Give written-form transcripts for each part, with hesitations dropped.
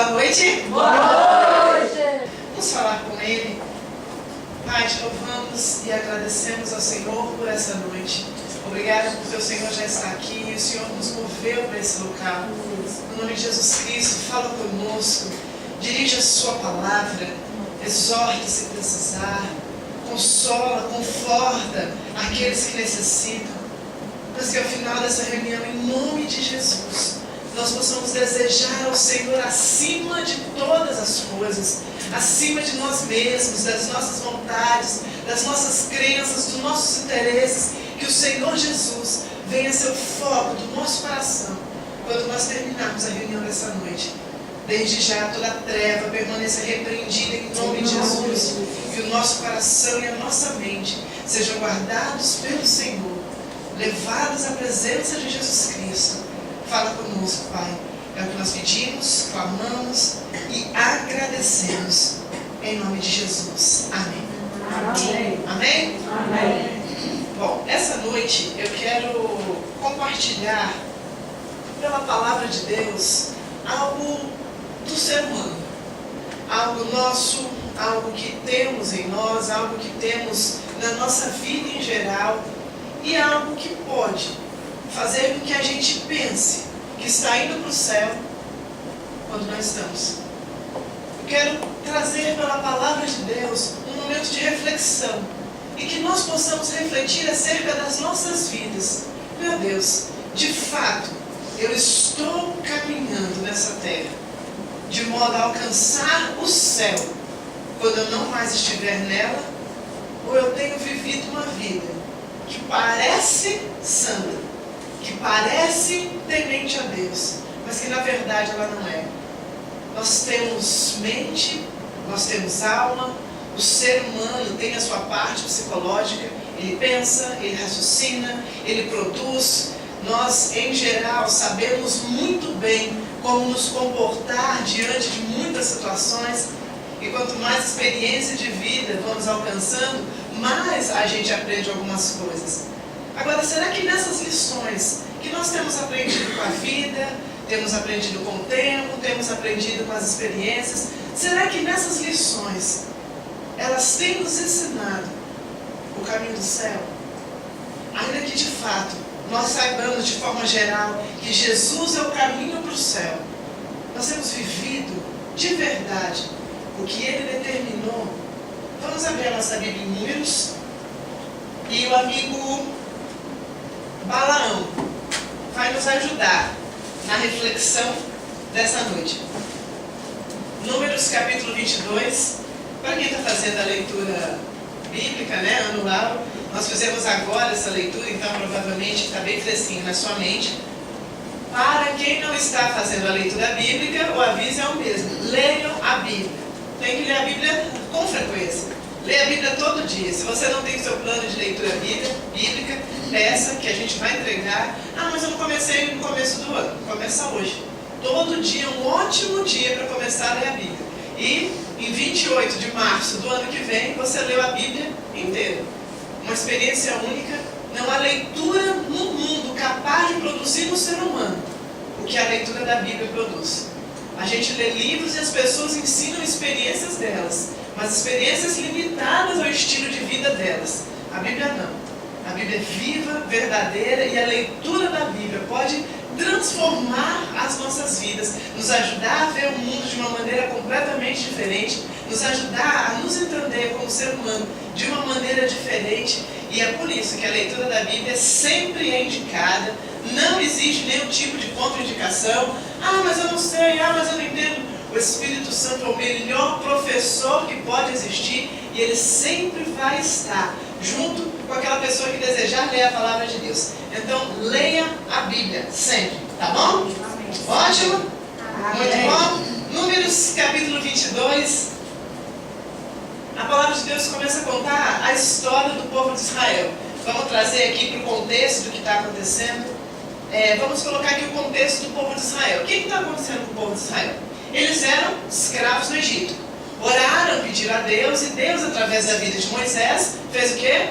Boa noite. Boa noite. Vamos falar com Ele. Pai, te louvamos e agradecemos ao Senhor por essa noite. Obrigada porque o Senhor já está aqui e o Senhor nos moveu para esse local. No nome de Jesus Cristo, fala conosco, dirige a sua palavra, exorta se precisar, consola, conforta aqueles que necessitam. Mas que ao final dessa reunião, em nome de Jesus, nós possamos desejar ao Senhor acima de todas as coisas, acima de nós mesmos, das nossas vontades, das nossas crenças, dos nossos interesses, que o Senhor Jesus venha ser o foco do nosso coração quando nós terminarmos a reunião dessa noite. Desde já toda treva permaneça repreendida em nome de Jesus, que o nosso coração e a nossa mente sejam guardados pelo Senhor, levados à presença de Jesus Cristo. Fala conosco, Pai. É o que nós pedimos, clamamos e agradecemos. Em nome de Jesus. Amém. Amém. Amém? Amém. Bom, essa noite eu quero compartilhar pela palavra de Deus algo do ser humano. Algo nosso, algo que temos em nós, algo que temos na nossa vida em geral e algo que pode fazer com que a gente pense que está indo para o céu quando não estamos. Eu quero trazer pela palavra de Deus um momento de reflexão e que nós possamos refletir acerca das nossas vidas. Meu Deus, de fato, eu estou caminhando nessa terra de modo a alcançar o céu quando eu não mais estiver nela, ou eu tenho vivido uma vida que parece santa, que parece temente a Deus, mas que na verdade ela não é. Nós temos mente, nós temos alma, o ser humano tem a sua parte psicológica, ele pensa, ele raciocina, ele produz. Nós, em geral, sabemos muito bem como nos comportar diante de muitas situações, e quanto mais experiência de vida vamos alcançando, mais a gente aprende algumas coisas. Agora, será que nessas lições que nós temos aprendido com a vida, temos aprendido com o tempo, temos aprendido com as experiências, será que nessas lições elas têm nos ensinado o caminho do céu? Ainda que de fato nós saibamos de forma geral que Jesus é o caminho para o céu, nós temos vivido de verdade o que Ele determinou? Vamos abrir a nossa Bíblia em Números, e o amigo Balaão vai nos ajudar na reflexão dessa noite. Números capítulo 22, para quem está fazendo a leitura bíblica, né, anual, nós fizemos agora essa leitura, então provavelmente está bem fresquinho na sua mente. Para quem não está fazendo a leitura bíblica, o aviso é o mesmo: leiam a Bíblia. Tem que ler a Bíblia com frequência. Leia a Bíblia todo dia. Se você não tem o seu plano de leitura bíblica, peça que a gente vai entregar. Ah, mas eu não comecei no começo do ano. Começa hoje. Todo dia é um ótimo dia para começar a ler a Bíblia. E em 28 de março do ano que vem, você leu a Bíblia inteira. Uma experiência única. Não há leitura no mundo capaz de produzir no ser humano o que a leitura da Bíblia produz. A gente lê livros e as pessoas ensinam experiências delas, mas experiências limitadas ao estilo de vida delas. A Bíblia não. A Bíblia é viva, verdadeira, e a leitura da Bíblia pode transformar as nossas vidas, nos ajudar a ver o mundo de uma maneira completamente diferente, nos ajudar a nos entender como ser humano de uma maneira diferente. E é por isso que a leitura da Bíblia sempre é indicada, não existe nenhum tipo de contraindicação. Ah, mas eu não sei, mas eu não entendo. O Espírito Santo é o melhor professor que pode existir, e ele sempre vai estar junto com aquela pessoa que desejar ler a palavra de Deus. Então, leia a Bíblia sempre, tá bom? Amém. Ótimo? Amém. Muito bom. Números capítulo 22. A palavra de Deus começa a contar a história do povo de Israel. Vamos trazer aqui para o contexto do que está acontecendo. Vamos colocar aqui o contexto do povo de Israel. O que está acontecendo com o povo de Israel? Eles eram escravos no Egito. Oraram, pediram a Deus, e Deus, através da vida de Moisés, fez o quê?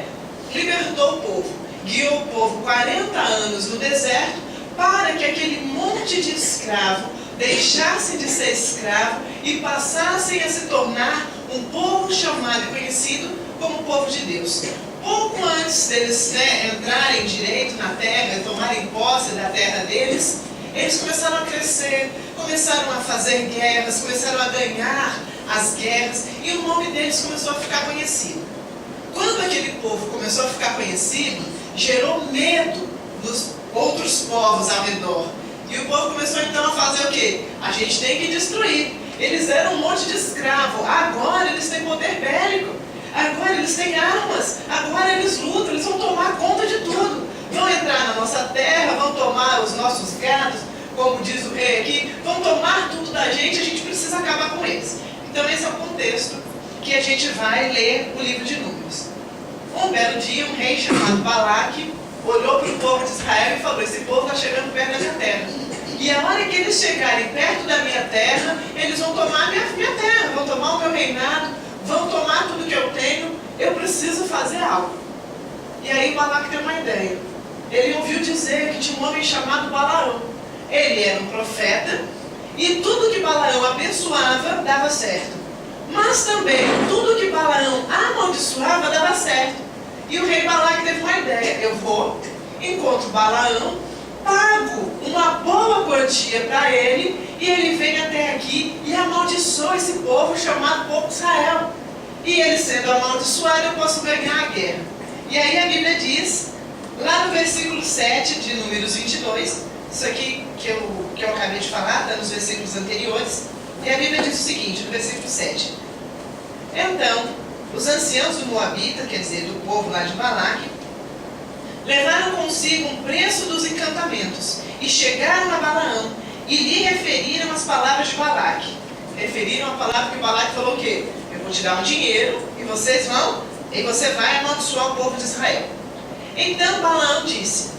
Libertou o povo. Guiou o povo 40 anos no deserto, para que aquele monte de escravo deixassem de ser escravos e passassem a se tornar um povo chamado e conhecido como povo de Deus. Pouco antes deles entrarem direito na terra e tomarem posse da terra deles, eles começaram a crescer, começaram a fazer guerras, começaram a ganhar as guerras e o nome deles começou a ficar conhecido. Quando aquele povo começou a ficar conhecido, gerou medo dos outros povos ao redor. E o povo começou então a fazer o quê? A gente tem que destruir. Eles eram um monte de escravo, agora eles têm poder bélico, agora eles têm armas, agora eles lutam, eles vão tomar conta de tudo. Vão entrar na nossa terra, vão tomar os nossos gados, como diz o rei aqui, vão tomar tudo da gente, a gente precisa acabar com eles. Então esse é o contexto que a gente vai ler o livro de Números. Um belo dia, um rei chamado Balaque olhou para o povo de Israel e falou: esse povo está chegando perto da minha terra. E a hora que eles chegarem perto da minha terra, eles vão tomar a minha terra, vão tomar o meu reinado, vão tomar tudo que eu tenho, eu preciso fazer algo. E aí Balaque tem uma ideia. Ele ouviu dizer que tinha um homem chamado Balaão. Ele era um profeta e tudo que Balaão abençoava dava certo. Mas também tudo que Balaão amaldiçoava dava certo. E o rei Balaque teve uma ideia: eu vou, encontro Balaão, pago uma boa quantia para ele e ele vem até aqui e amaldiçoa esse povo chamado povo de Israel. E ele sendo amaldiçoado, eu posso ganhar a guerra. E aí a Bíblia diz, lá no versículo 7 de Números 22, isso aqui que eu acabei de falar, está nos versículos anteriores, e a Bíblia diz o seguinte, no versículo 7. Então, os anciãos do Moabita, quer dizer, do povo lá de Balaque, levaram consigo um preço dos encantamentos e chegaram a Balaão e lhe referiram as palavras de Balaque. Referiram a palavra que Balaque falou o quê? Eu vou te dar um dinheiro e você vai amaldiçoar o povo de Israel. Então Balaão disse: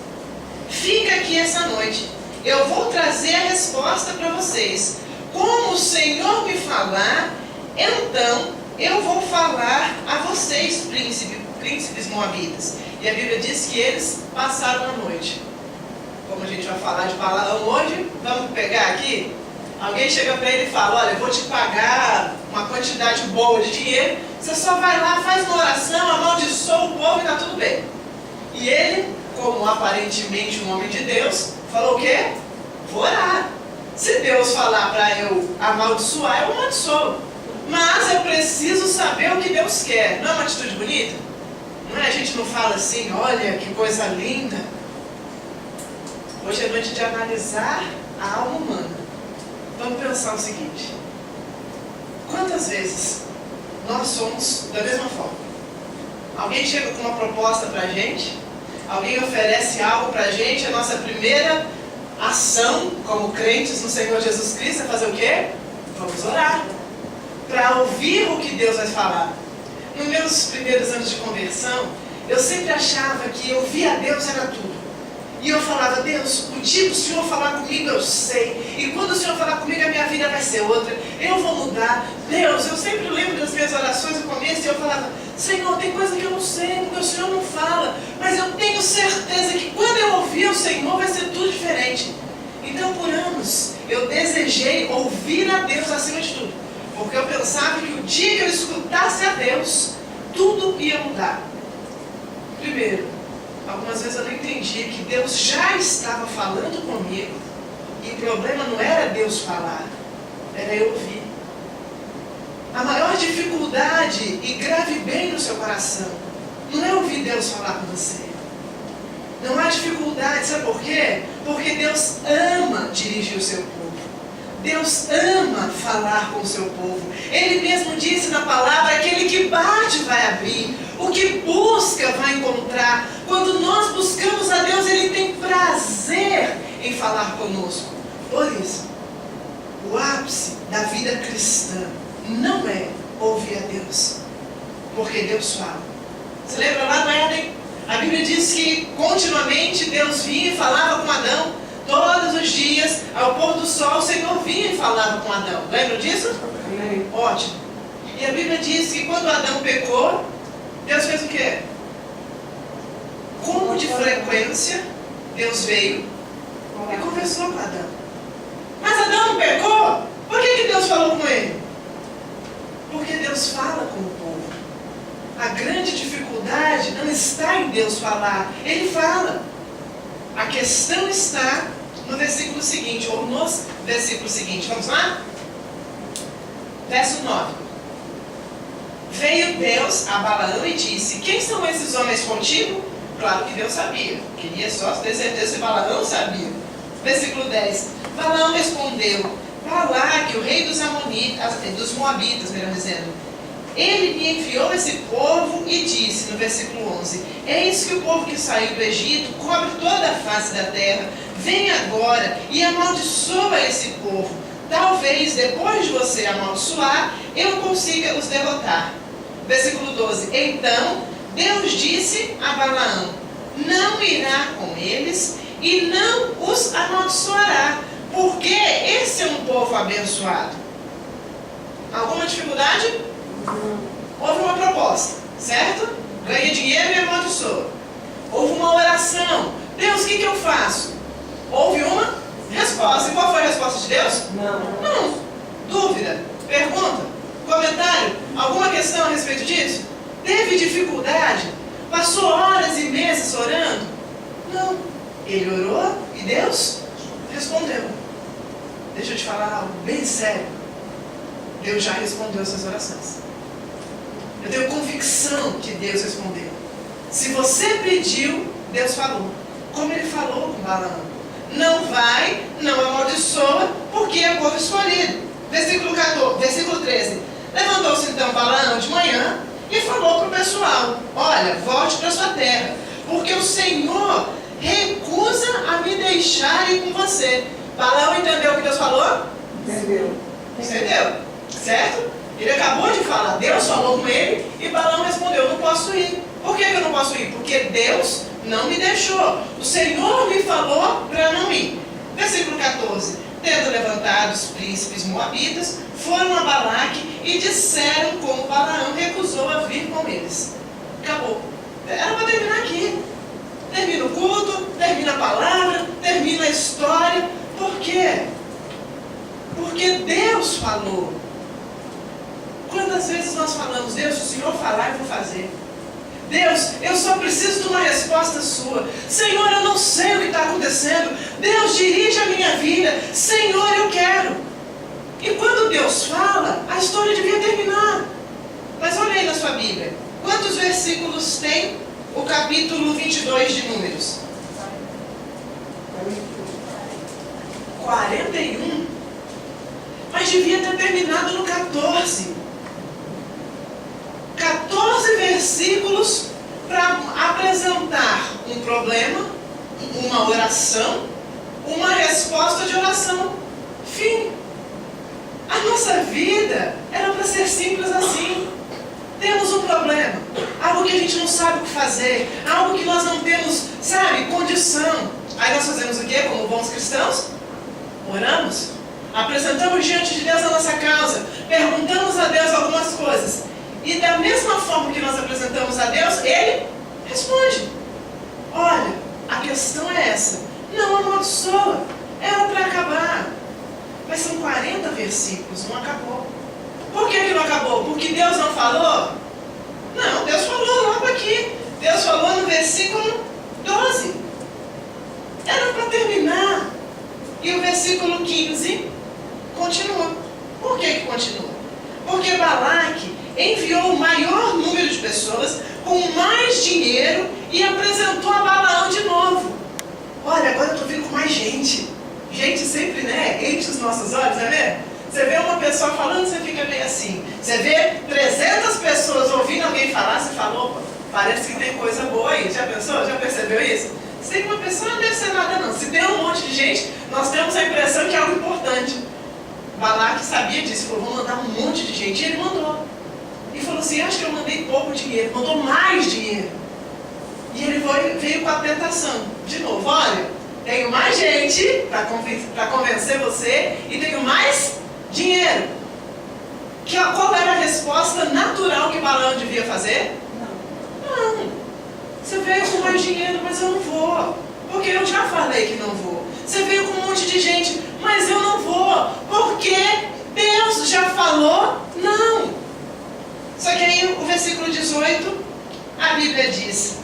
fica aqui essa noite, eu vou trazer a resposta para vocês. Como o Senhor me falar, então eu vou falar a vocês, príncipes moabitas. E a Bíblia diz que eles passaram a noite. Como a gente vai falar de Balaão hoje, vamos pegar aqui. Alguém chega para ele e fala: olha, eu vou te pagar uma quantidade boa de dinheiro, você só vai lá, faz uma oração, amaldiçoa o povo e está tudo bem. E ele, como aparentemente um homem de Deus, falou o quê? Vou orar. Se Deus falar para eu amaldiçoar, eu amaldiçoo. Mas eu preciso saber o que Deus quer. Não é uma atitude bonita? Não é? A gente não fala assim: olha que coisa linda. Hoje é noite de analisar a alma humana. Vamos pensar o seguinte: quantas vezes nós somos da mesma forma? Alguém chega com uma proposta para a gente, alguém oferece algo para a gente, a nossa primeira ação como crentes no Senhor Jesus Cristo é fazer o quê? Vamos orar para ouvir o que Deus vai falar. Nos meus primeiros anos de conversão, eu sempre achava que ouvir a Deus era tudo. E eu falava: Deus, o dia que o Senhor falar comigo eu sei, e quando o Senhor falar comigo a minha vida vai ser outra, eu vou mudar. Deus, eu sempre lembro das minhas orações no começo e eu falava: Senhor, tem coisa que eu não sei, porque o Senhor não fala, mas eu tenho certeza que quando eu ouvir o Senhor vai ser tudo diferente. Então por anos eu desejei ouvir a Deus acima de tudo, porque eu pensava que o dia que eu escutasse a Deus, tudo ia mudar. Primeiro, algumas vezes eu não entendia que Deus já estava falando comigo e o problema não era Deus falar, era eu ouvir. A maior dificuldade, e grave bem no seu coração, não é ouvir Deus falar com você. Não há dificuldade, sabe por quê? Porque Deus ama dirigir o seu povo. Deus ama falar com o seu povo. Ele mesmo disse na palavra: aquele que bate vai abrir, o que busca vai encontrar. Quando nós buscamos a Deus, Ele tem prazer em falar conosco. Por isso, o ápice da vida cristã não é ouvir a Deus, porque Deus fala. Você lembra lá no Éden? A Bíblia diz que continuamente Deus vinha e falava com Adão. Todos os dias, ao pôr do sol, o Senhor vinha e falava com Adão. Lembram disso? Amém. Ótimo. E a Bíblia diz que quando Adão pecou, Deus fez o quê? Como de frequência, Deus veio e conversou com Adão. Mas Adão não pecou? Por que Deus falou com ele? Porque Deus fala com o povo. A grande dificuldade não está em Deus falar, Ele fala. A questão está no versículo seguinte, ou nos versículos seguintes. Vamos lá? Verso 9. Veio Deus a Balaão e disse: quem são esses homens contigo? Claro que Deus sabia. Queria só ter certeza se Balaão sabia. Versículo 10. Balaão respondeu: Balaque, o rei dos Moabitas, melhor dizendo, ele me enviou esse povo e disse, no versículo 11: eis que o povo que saiu do Egito cobre toda a face da terra. Vem agora e amaldiçoa esse povo. Talvez depois de você amaldiçoar, eu consiga os derrotar. Versículo 12. Então Deus disse a Balaão: não irá com eles e não os amaldiçoará, porque esse é um povo abençoado. Alguma dificuldade? Houve uma proposta, certo? Ganha dinheiro e amaldiçoa. Houve uma oração: Deus, o que eu faço? Houve uma resposta. E qual foi a resposta de Deus? Não. Dúvida? Pergunta? Comentário? Alguma questão a respeito disso? Teve dificuldade? Passou horas e meses orando? Não. Ele orou e Deus respondeu. Deixa eu te falar algo bem sério. Deus já respondeu essas orações. Eu tenho convicção que Deus respondeu. Se você pediu, Deus falou. Como Ele falou com Balaão: não vai, não amaldiçoa, porque é povo escolhido. Versículo 13. Levantou-se então Balaão de manhã e falou para o pessoal: olha, volte para sua terra, porque o Senhor recusa a me deixar ir com você. Balaão entendeu o que Deus falou? Entendeu. Certo? Ele acabou de falar, Deus falou com ele e Balaão respondeu: não posso ir. Por que eu não posso ir? Porque Deus não me deixou. O Senhor me falou para não ir. Versículo 14. Tendo levantado os príncipes moabitas, foram a Balaque e disseram como Balaão recusou a vir com eles. Acabou. Era para terminar aqui. Termina o culto, termina a palavra, termina a história. Por quê? Porque Deus falou. Quantas vezes nós falamos: Deus, se o Senhor falar, eu vou fazer. Deus, eu só preciso de uma resposta sua. Senhor, eu não sei o que está acontecendo. Deus, dirige a minha vida. Senhor, eu quero. E quando Deus fala, a história devia terminar. Mas olha aí na sua Bíblia. Quantos versículos tem o capítulo 22 de Números? 41. Mas devia ter terminado no 14. 14 versículos para apresentar um problema, uma oração, uma resposta de oração. Fim. A nossa vida era para ser simples assim. Temos um problema, algo que a gente não sabe o que fazer, algo que nós não temos, condição. Aí nós fazemos o quê? Como bons cristãos? Oramos. Apresentamos diante de Deus a nossa causa, perguntamos a Deus algumas coisas. E da mesma forma que nós apresentamos a Deus, Ele responde: olha, a questão é essa, não amaldiçoa, era para acabar. Mas são 40 versículos, não acabou. Por que não acabou? Porque Deus não falou? Não, Deus falou logo aqui. Deus falou no versículo 12. Era para terminar. E o versículo 15 continua. Por que continua? Porque Balaque enviou o maior número de pessoas com mais dinheiro e apresentou a Balaão de novo. Olha, agora eu estou vindo com mais gente. Gente sempre, enche os nossos olhos, não é mesmo? Você vê uma pessoa falando, você fica meio assim. Você vê 300 pessoas ouvindo alguém falar, você fala: opa, parece que tem coisa boa aí. Já pensou? Já percebeu isso? Se tem uma pessoa, não deve ser nada não. Se tem um monte de gente, nós temos a impressão que é algo importante. Balaque sabia disso, falou: vou mandar um monte de gente. E ele mandou. E falou assim: acho que eu mandei pouco dinheiro, mandou mais dinheiro. E ele veio com a tentação. De novo: olha, tenho mais gente para convencer você e tenho mais dinheiro. Qual era a resposta natural que Balaão devia fazer? Não. Você veio com mais dinheiro, mas eu não vou. porque eu já falei que não vou. Você veio com um monte de gente, mas eu não vou, porque Deus já falou não. Só que aí o versículo 18, a Bíblia diz: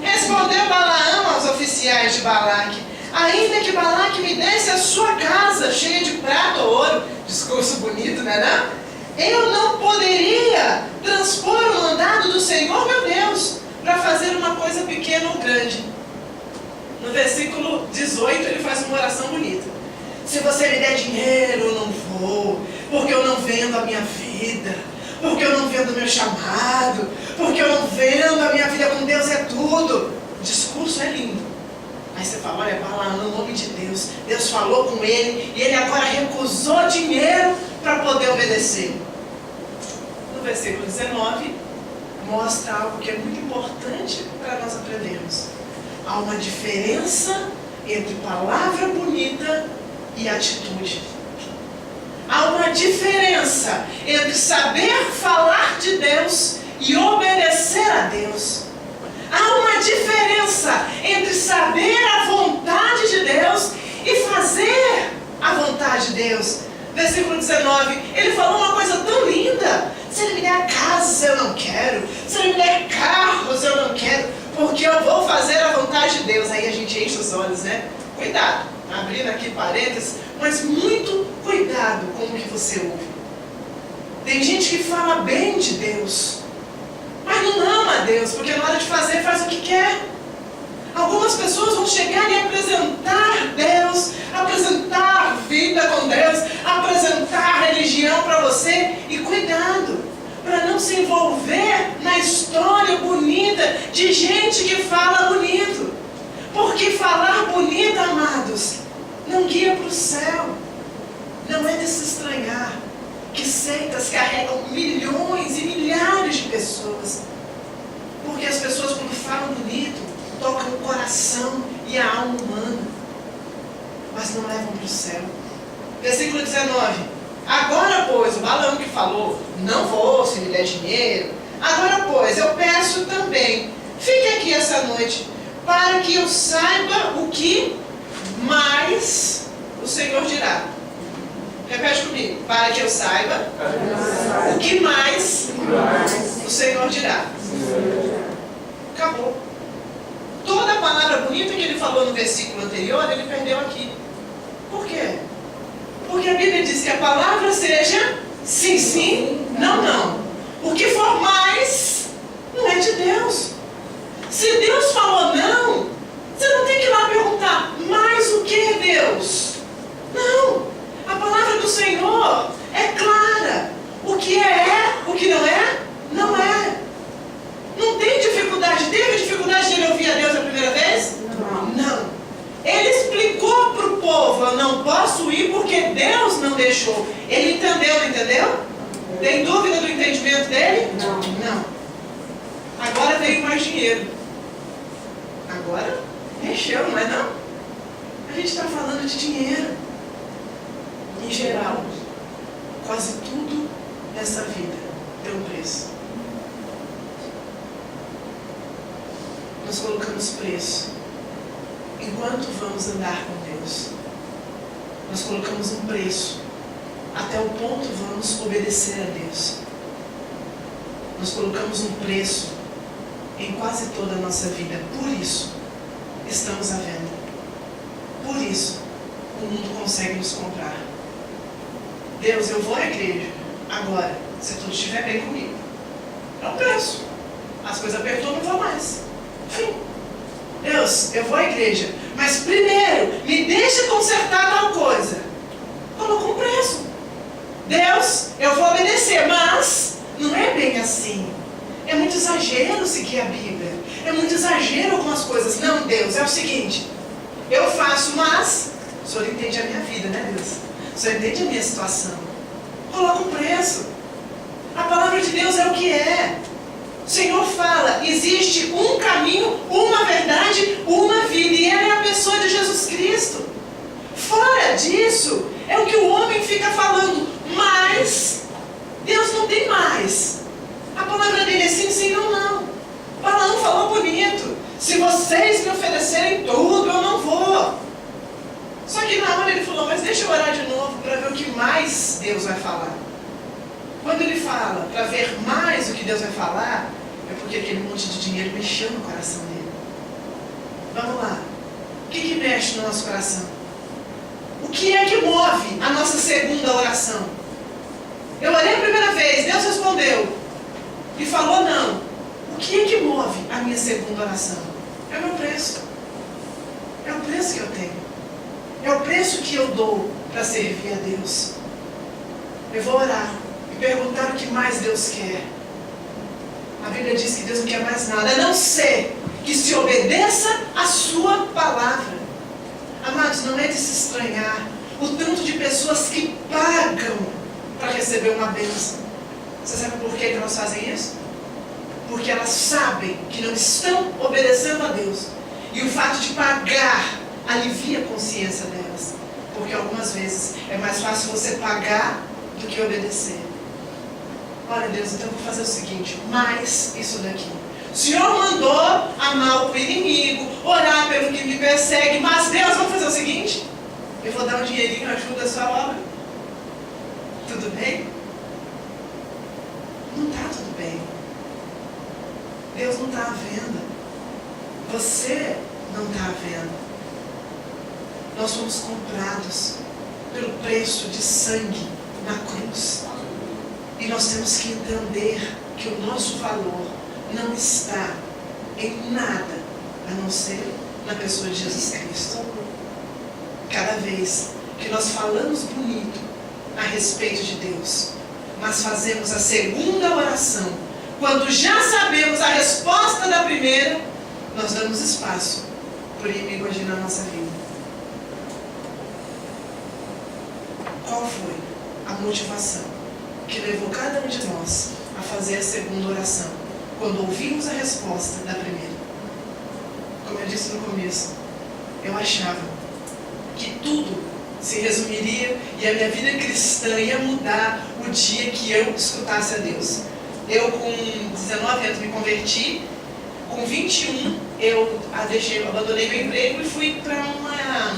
respondeu Balaão aos oficiais de Balaque: ainda que Balaque me desse a sua casa cheia de prata ou ouro, discurso bonito, né não? Eu não poderia transpor o mandado do Senhor meu Deus para fazer uma coisa pequena ou grande. No versículo 18 ele faz uma oração bonita: se você me der dinheiro eu não vou, porque eu não vendo a minha vida, porque eu não vendo o meu chamado, porque eu não vendo a minha vida com Deus é tudo. O discurso é lindo. Aí você fala: olha, Balaão, no nome de Deus, Deus falou com ele e ele agora recusou dinheiro para poder obedecer. No versículo 19, mostra algo que é muito importante para nós aprendermos. Há uma diferença entre palavra bonita e atitude. Há uma diferença entre saber falar de Deus e obedecer a Deus. Há uma diferença entre saber a vontade de Deus e fazer a vontade de Deus. Versículo 19, ele falou uma coisa tão linda: se ele me der casas eu não quero, se ele me der carros eu não quero, porque eu vou fazer a vontade de Deus. Aí a gente enche os olhos, né? Cuidado, abrindo aqui parênteses, mas muito cuidado com o que você ouve. Tem gente que fala bem de Deus, mas não ama a Deus, porque na hora de fazer faz o que quer. Algumas pessoas vão chegar e apresentar Deus, apresentar a vida com Deus, apresentar a religião para você. E cuidado para não se envolver na história bonita de gente que fala bonito. Porque falar bonito, amados, não guia para o céu. Não é de se estranhar que seitas carregam milhões e milhares de pessoas. Porque as pessoas, quando falam bonito, tocam o coração e a alma humana, mas não levam para o céu. Versículo 19: agora pois, o Balaão que falou, não vou se me der dinheiro, agora pois, eu peço também, fique aqui essa noite, para que eu saiba o que mais o Senhor dirá. Repete comigo: para que eu saiba o que mais o Senhor dirá. Acabou. Toda a palavra bonita que ele falou no versículo anterior, ele perdeu aqui. Por quê? Porque a Bíblia diz que a palavra seja sim, sim, não, não. O que for mais, não é de Deus. Se Deus falou não, você não tem que ir lá perguntar: mas o que é Deus? Não. A palavra do Senhor é clara. O que é, o que não é, não é. Não tem dificuldade. Teve dificuldade de ele ouvir a Deus a primeira vez? Não. Ele explicou para o povo: eu não posso ir porque Deus não deixou. Ele entendeu, não entendeu? Tem dúvida do entendimento dele? Não. Agora veio mais dinheiro. Agora mexeu, não é não? A gente está falando de dinheiro. Em geral, quase tudo nessa vida tem um preço. Nós colocamos preço enquanto vamos andar com Deus. Nós colocamos um preço até o ponto vamos obedecer a Deus. Nós colocamos um preço em quase toda a nossa vida. Por isso estamos à venda. Por isso o mundo consegue nos comprar. Deus, eu vou à igreja agora, se tudo estiver bem comigo. É um preço. As coisas apertou, não vou mais. Fim. Deus, eu vou à igreja, mas primeiro me deixa consertar tal coisa. Colocou um preço. Deus, eu vou obedecer, mas não é bem assim. É muito exagero seguir a Bíblia. É muito exagero algumas coisas. Não, Deus, é o seguinte: eu faço, mas o Senhor entende a minha vida, né, Deus? O Senhor entende a minha situação. Coloca um preço. A palavra de Deus é o que é. O Senhor fala: existe um caminho, uma verdade, uma vida, e ela é a pessoa de Jesus Cristo. Fora disso, é o que o homem fica falando, mas Deus não tem mais. A palavra dele é sim, sim, não, não. Balaão falou bonito: se vocês me oferecerem tudo, eu não mais Deus vai falar. Quando ele fala para ver mais o que Deus vai falar, é porque aquele monte de dinheiro mexeu no coração dele. Vamos lá. O que mexe no nosso coração? O que é que move a nossa segunda oração? Eu orei a primeira vez, Deus respondeu e falou não. O que é que move a minha segunda oração? É o meu preço. É o preço que eu tenho. É o preço que eu dou para servir a Deus. Eu vou orar e perguntar o que mais Deus quer. A Bíblia diz que Deus não quer mais nada, a não ser que se obedeça a sua palavra. Amados, não é de se estranhar o tanto de pessoas que pagam para receber uma bênção. Você sabe por que elas fazem isso? Porque elas sabem que não estão obedecendo a Deus. E o fato de pagar alivia a consciência delas. Porque algumas vezes é mais fácil você pagar do que obedecer. Olha, Deus, então eu vou fazer o seguinte, mais isso daqui. O Senhor mandou amar o inimigo, orar pelo que me persegue, mas Deus, vamos fazer o seguinte, eu vou dar um dinheirinho, ajuda a sua obra. Tudo bem? Não está tudo bem. Deus não está à venda. Você não está à venda. Nós fomos comprados pelo preço de sangue na cruz. E nós temos que entender que o nosso valor não está em nada, a não ser na pessoa de Jesus Cristo. Cada vez que nós falamos bonito a respeito de Deus, mas fazemos a segunda oração, quando já sabemos a resposta da primeira, nós damos espaço para o inimigo agir na nossa vida. Qual foi a motivação que levou cada um de nós a fazer a segunda oração, quando ouvimos a resposta da primeira? Como eu disse no começo, eu achava que tudo se resumiria e a minha vida cristã ia mudar o dia que eu escutasse a Deus. Eu com 19 anos me converti, com 21 eu abandonei meu emprego e fui para uma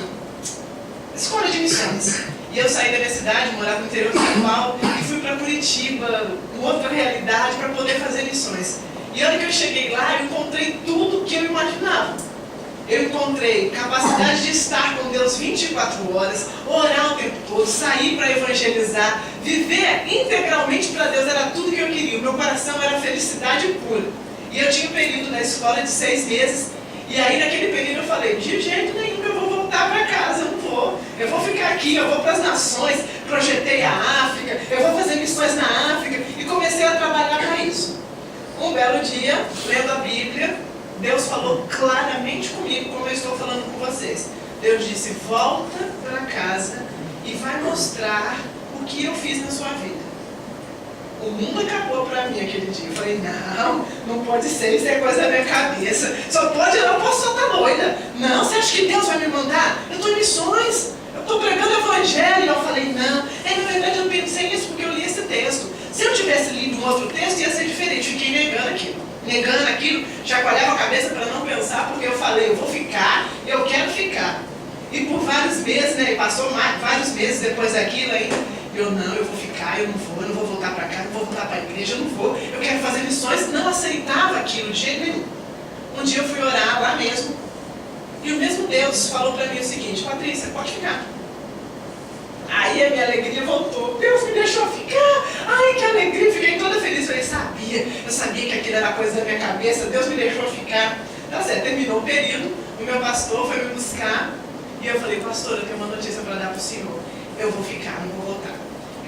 escola de missões. E eu saí da minha cidade, morava no interior de São Paulo, e fui para Curitiba, outra realidade, para poder fazer missões. E a hora que eu cheguei lá, eu encontrei tudo que eu imaginava. Eu encontrei capacidade de estar com Deus 24 horas, orar o tempo todo, sair para evangelizar, viver integralmente para Deus, era tudo que eu queria. O meu coração era felicidade pura. E eu tinha um período na escola de 6 meses, e aí naquele período eu falei, de jeito nenhum eu vou voltar para casa, eu não vou. Eu vou ficar aqui, eu vou para as nações, projetei a África, eu vou fazer missões na África, e comecei a trabalhar para isso. Um belo dia, lendo a Bíblia, Deus falou claramente comigo, como eu estou falando com vocês. Deus disse, volta para casa e vai mostrar o que eu fiz na sua vida. O mundo acabou para mim aquele dia. Eu falei, não pode ser, isso é coisa da minha cabeça. Só pode, eu não posso só estar doida. Não, você acha que Deus vai me mandar? Eu estou em missões, eu estou pregando o evangelho. Eu falei, não. Na verdade eu pensei nisso porque eu li esse texto. Se eu tivesse lido um outro texto, ia ser diferente. Fiquei negando aquilo, chacoalhava a cabeça para não pensar, porque eu falei, eu vou ficar, eu quero ficar. E por vários meses, e passou vários meses depois daquilo ainda, eu vou ficar, eu não vou voltar para cá, não vou voltar para a igreja, eu não vou, eu quero fazer missões, não aceitava aquilo de jeito nenhum. Um dia eu fui orar lá mesmo, e o mesmo Deus falou para mim o seguinte, Patrícia, pode ficar. Aí a minha alegria voltou, Deus me deixou ficar, ai que alegria, fiquei toda feliz, eu sabia que aquilo era coisa da minha cabeça, Deus me deixou ficar. Tá certo, terminou o período, o meu pastor foi me buscar, e eu falei, pastor, eu tenho uma notícia para dar para o senhor, eu vou ficar, não vou voltar.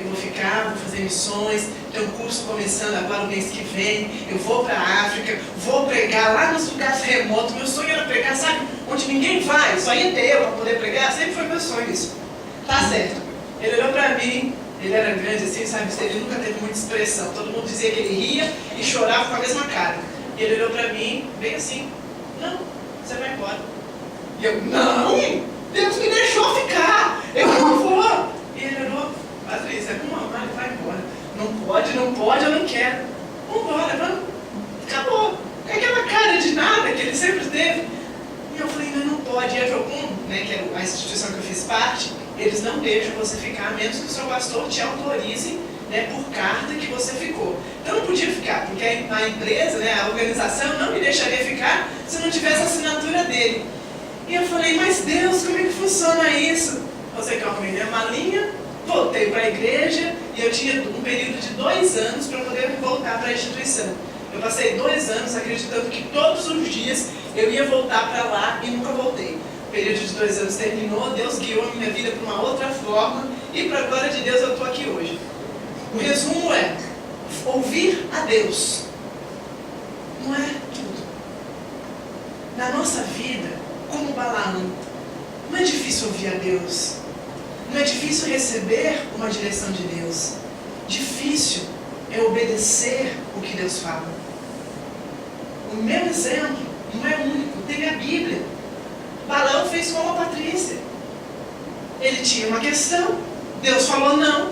Eu vou ficar, vou fazer missões, tem um curso começando agora o mês que vem, eu vou para a África, vou pregar lá nos lugares remotos, meu sonho era pregar, sabe, onde ninguém vai, só ia ter eu para poder pregar, sempre foi meu sonho isso. Tá certo. Ele olhou para mim, ele era grande assim, sabe, ele nunca teve muita expressão, todo mundo dizia que ele ria e chorava com a mesma cara. E ele olhou para mim, bem assim, não, você vai embora. E eu, não, Deus me deixou ficar, eu não vou. E ele olhou, Patrícia, ele vai embora. Não pode, eu não quero. Vamos embora, vamos. Acabou. É aquela cara de nada que ele sempre teve. E eu falei, não pode. E a Jocum, que é a instituição que eu fiz parte, eles não deixam você ficar, a menos que o seu pastor te autorize, né, por carta que você ficou. Então eu não podia ficar, porque a empresa, né, a organização não me deixaria ficar se não tivesse a assinatura dele. E eu falei, mas Deus, como é que funciona isso? Eu sei que eu arrumei minha malinha, voltei para a igreja e eu tinha um período de 2 anos para poder voltar para a instituição. Eu passei 2 anos acreditando que todos os dias eu ia voltar para lá e nunca voltei. O período de 2 anos terminou, Deus guiou a minha vida para uma outra forma e para a glória de Deus eu estou aqui hoje. O resumo é, ouvir a Deus não é tudo. Na nossa vida, como Balaão, não é difícil ouvir a Deus. Não é difícil receber uma direção de Deus. Difícil é obedecer o que Deus fala. O meu exemplo não é único, tem a Bíblia. Balaão fez como a Patrícia. Ele tinha uma questão, Deus falou não.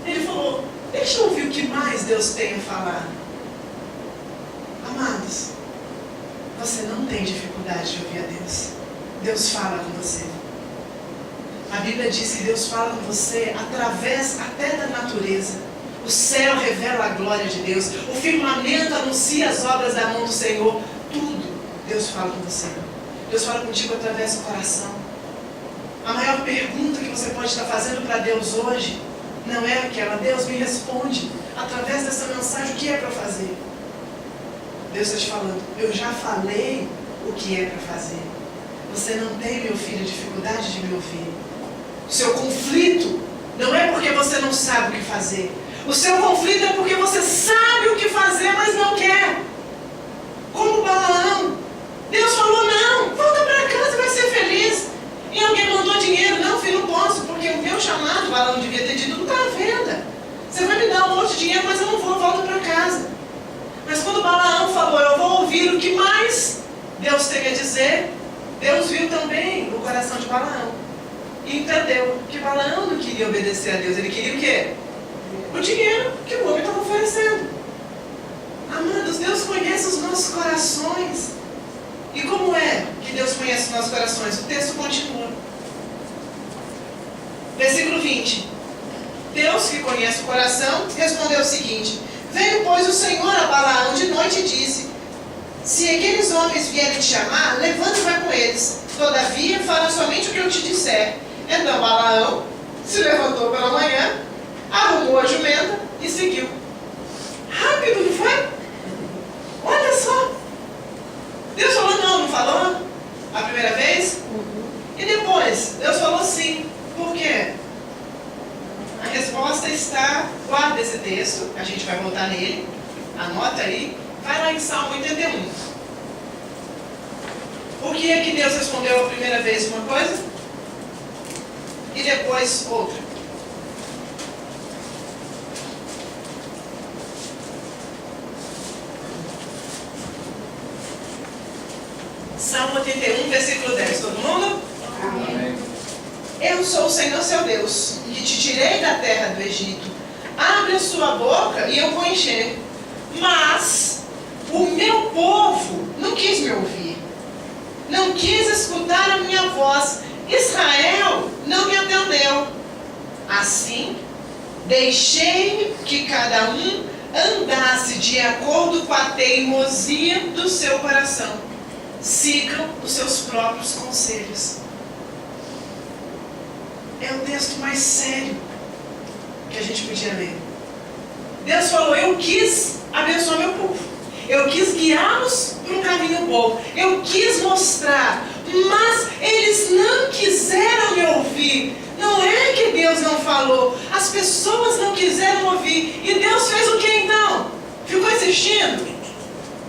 Ele falou, deixa eu ouvir o que mais Deus tem a falar. Amados, você não tem dificuldade de ouvir a Deus. Deus fala com você. A Bíblia diz que Deus fala com você através até da natureza. O céu revela a glória de Deus. O firmamento anuncia as obras da mão do Senhor. Tudo Deus fala com você. Deus fala contigo através do coração. A maior pergunta que você pode estar fazendo para Deus hoje não é aquela, Deus me responde através dessa mensagem o que é para fazer. Deus está te falando, eu já falei o que é para fazer. Você não tem, meu filho, dificuldade de me ouvir. O seu conflito não é porque você não sabe o que fazer. O seu conflito é porque você sabe o que fazer, mas não quer. Como Balaão. Deus falou, não, volta para casa, vai ser feliz. E alguém mandou dinheiro. Não, filho, não posso, porque o meu chamado, Balaão devia ter dito, não está à venda. Você vai me dar um monte de dinheiro, mas eu não vou, volta para casa. Mas quando Balaão falou, eu vou ouvir o que mais Deus tem a dizer, Deus viu também o coração de Balaão. E entendeu que Balaão não queria obedecer a Deus. Ele queria o quê? O dinheiro que o homem estava oferecendo. Amados, Deus conhece os nossos corações. E como é que Deus conhece os nossos corações? O texto continua. Versículo 20. Deus, que conhece o coração, respondeu o seguinte: veio, pois, o Senhor a Balaão de noite e disse: se aqueles homens vierem te chamar, levanta e vai com eles. Todavia, fala somente o que eu te disser. Então Balaão se levantou pela manhã, arrumou a jumenta e seguiu. Rápido, não foi? Olha só. Deus falou não, não falou? A primeira vez? E depois, Deus falou sim. Por quê? A resposta está, guarda esse texto, a gente vai voltar nele, anota aí, vai lá em Salmo 81. Por que é que Deus respondeu a primeira vez uma coisa e depois outra? Salmo 81, versículo 10. Todo mundo? Amém. Eu sou o Senhor seu Deus, que te tirei da terra do Egito. Abre a sua boca e eu vou encher. Mas o meu povo não quis me ouvir. Não quis escutar a minha voz. Israel não me atendeu. Assim, deixei que cada um andasse de acordo com a teimosia do seu coração. Sigam os seus próprios conselhos. É o texto mais sério que a gente podia ler. Deus falou, eu quis abençoar meu povo. Eu quis guiá-los para um caminho bom. Eu quis mostrar. Mas eles não quiseram me ouvir. Não é que Deus não falou. As pessoas não quiseram ouvir. E Deus fez o que então? Ficou insistindo?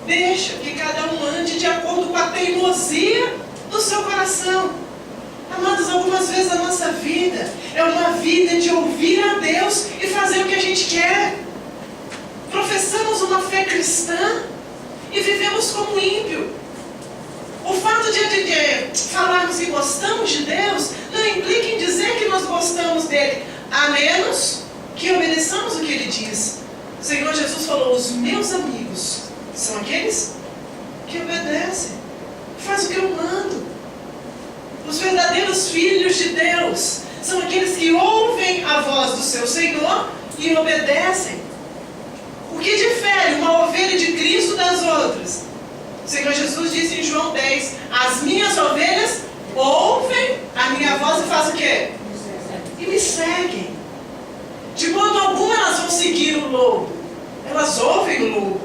Deixa que cada um ande de acordo com a teimosia do seu coração. Amados, algumas vezes a nossa vida é uma vida de ouvir a Deus e fazer o que a gente quer. Professamos uma fé cristã e vivemos como ímpio. O fato de falarmos que gostamos de Deus não implica em dizer que nós gostamos dele, a menos que obedeçamos o que ele diz. O Senhor Jesus falou, os meus amigos são aqueles que obedecem, fazem o que eu mando. Os verdadeiros filhos de Deus são aqueles que ouvem a voz do seu Senhor e obedecem. O que difere uma ovelha de Cristo das outras? O Senhor Jesus disse em João 10, as minhas ovelhas ouvem a minha voz e fazem o quê? E me seguem. De modo algum elas vão seguir o lobo. Elas ouvem o lobo,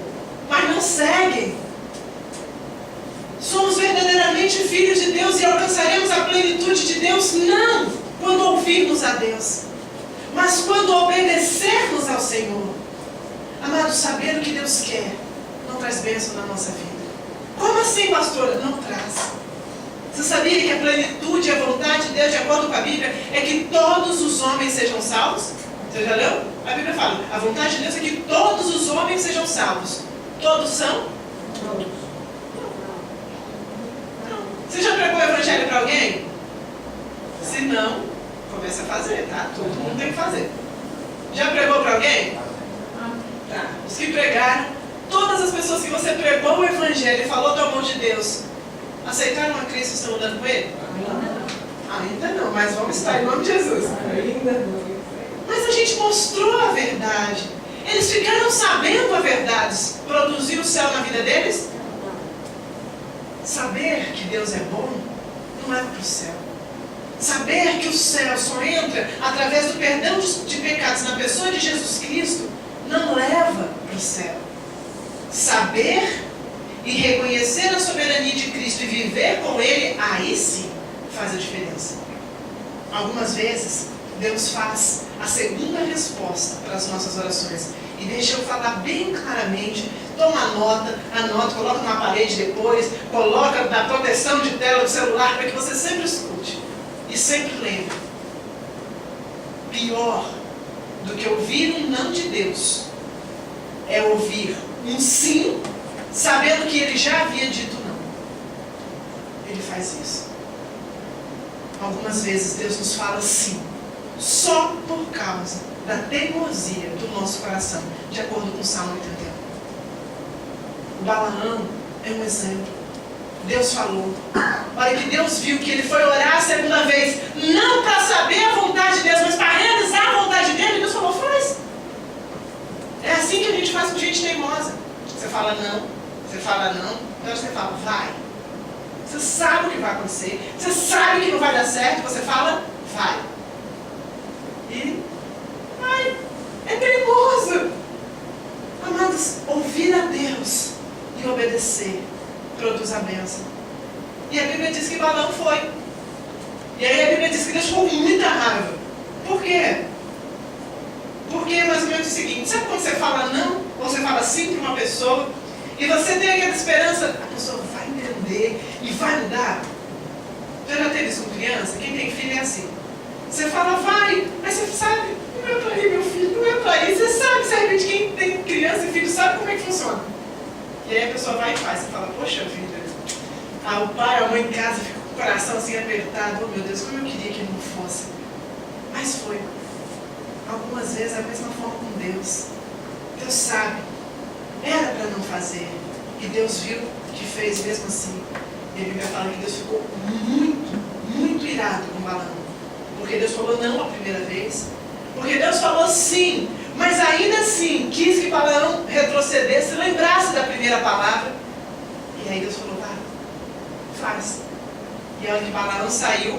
mas não seguem. Somos verdadeiramente filhos de Deus e alcançaremos a plenitude de Deus? Não, quando ouvirmos a Deus, mas quando obedecermos ao Senhor. Amado, saber o que Deus quer não traz bênção na nossa vida. Como assim, pastora? Não traz. Você sabia que a plenitude e a vontade de Deus, de acordo com a Bíblia, é que todos os homens sejam salvos? Você já leu? A Bíblia fala, a vontade de Deus é que todos os homens sejam salvos. Todos são? Todos. Não. Você já pregou o evangelho para alguém? Se não, começa a fazer, tá? Todo mundo tem que fazer. Já pregou para alguém? Tá. Os que pregaram, todas as pessoas que você pregou o evangelho e falou do amor de Deus, aceitaram a Cristo e estão andando com Ele? Ainda não, mas vamos estar em nome de Jesus. Ainda não. Mas a gente mostrou a verdade. Eles ficaram sabendo a verdade. Produziu o céu na vida deles? Saber que Deus é bom não leva para o céu. Saber que o céu só entra através do perdão de pecados na pessoa de Jesus Cristo não leva para o céu. Saber e reconhecer a soberania de Cristo e viver com Ele, aí sim faz a diferença. Algumas vezes Deus faz a segunda resposta para as nossas orações. E deixa eu falar bem claramente, toma nota, anota, coloca na parede depois, coloca na proteção de tela do celular para que você sempre escute. E sempre lembre. Pior do que ouvir um não de Deus é ouvir um sim, sabendo que Ele já havia dito não. Ele faz isso. Algumas vezes Deus nos fala sim, só por causa da teimosia do nosso coração, de acordo com o Salmo 81. O Balaão é um exemplo. Deus falou. Olha que Deus viu que ele foi orar a segunda vez, não para saber a vontade de Deus, mas para realizar a vontade dele. Deus falou, faz. É assim que a gente faz com gente teimosa. Você fala não, então você fala, vai. Você sabe o que vai acontecer, você sabe que não vai dar certo, você fala, vai. E vai. É teimoso. Amados, ouvir a Deus e obedecer produz a bênção. E a Bíblia diz que Balaão foi. E aí a Bíblia diz que Deus ficou com muita raiva. Por quê? Porque é mais ou menos o seguinte, sabe quando você fala não, ou você fala sim para uma pessoa, e você tem aquela esperança, a pessoa vai entender e vai mudar? Já teve isso com criança? Quem tem filho é assim. Você fala, vai, mas você sabe, não é para ir, meu filho, não é para ir. Você sabe, de repente, quem tem criança e filho sabe como é que funciona. E aí a pessoa vai e faz. Você fala, poxa vida, o pai, a mãe em casa fica com o coração assim apertado. Oh meu Deus, como eu queria que ele não fosse. Mas foi. Algumas vezes é a mesma forma com Deus. Deus sabe. Era para não fazer. E Deus viu que fez mesmo assim. E a Bíblia fala que Deus ficou muito, muito irado com Balaão. Porque Deus falou não a primeira vez. Porque Deus falou sim. Mas ainda assim, quis que Balaão retrocedesse, lembrasse da primeira palavra. E aí Deus falou, vai, faz. E olha que Balaão saiu.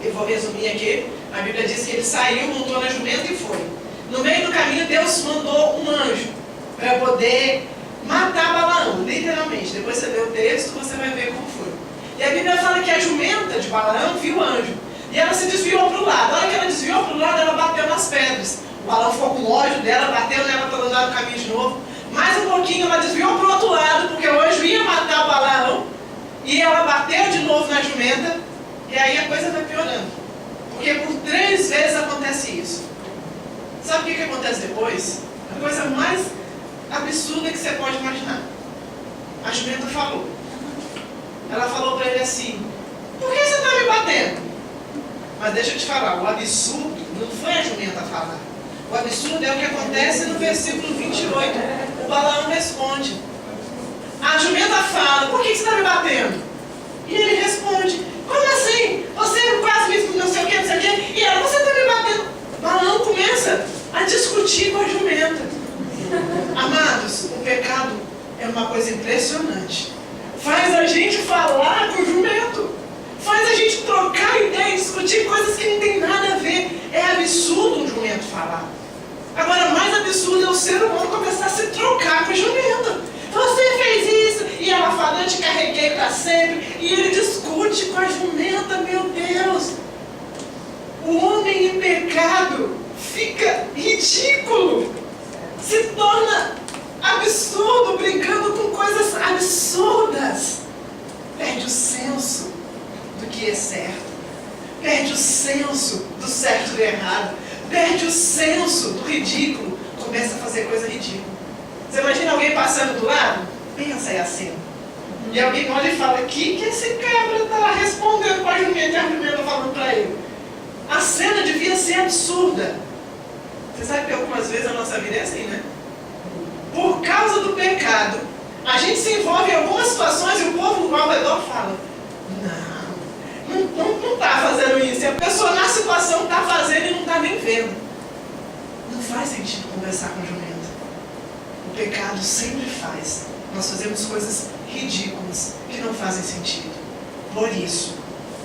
Eu vou resumir aqui. A Bíblia diz que ele saiu, montou na jumenta e foi. No meio do caminho, Deus mandou um anjo para poder matar Balaão, literalmente. Depois você lê o texto, você vai ver como foi. E a Bíblia fala que a jumenta de Balaão viu o anjo. E ela se desviou para o lado. A hora que ela desviou para o lado, ela bateu nas pedras. O Balaão ficou com ódio dela, bateu nela para andar no caminho de novo. Mais um pouquinho, ela desviou para o outro lado, porque o anjo ia matar o Balaão. E ela bateu de novo na jumenta. E aí a coisa vai piorando. Porque por 3 vezes acontece isso. Sabe o que acontece depois? A coisa mais absurda que você pode imaginar. A jumenta falou. Ela falou para ele assim, por que você está me batendo? Mas deixa eu te falar, o absurdo não foi a jumenta falar. O absurdo é o que acontece no versículo 28. O Balaão responde. A jumenta fala, por que você está me batendo? E ele responde, como assim? Você quase me não sei o que, não sei o que, e Rebelde com a jumenta, meu Deus! O homem em pecado fica ridículo, se torna absurdo, brincando com coisas absurdas. Perde o senso do que é certo, perde o senso do certo e do errado, perde o senso do ridículo, começa a fazer coisa ridícula. Você imagina alguém passando do lado? Pensa aí a cena. E alguém olha e fala, que esse cabra está respondendo com a jumenta e a jumenta falando para ele? A cena devia ser absurda. Você sabe que algumas vezes a nossa vida é assim, né? Por causa do pecado, a gente se envolve em algumas situações e o povo ao redor fala, não está fazendo isso. E a pessoa na situação está fazendo e não está nem vendo. Não faz sentido conversar com jumenta. O pecado sempre faz. Nós fazemos coisas ridículas que não fazem sentido. Por isso,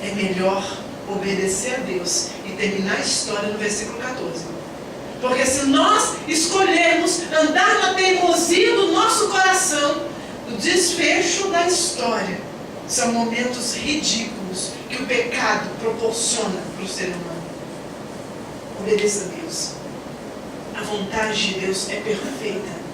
é melhor obedecer a Deus e terminar a história no versículo 14. Porque se nós escolhermos andar na teimosia do nosso coração, o desfecho da história são momentos ridículos que o pecado proporciona para o ser humano. Obedeça a Deus. A vontade de Deus é perfeita.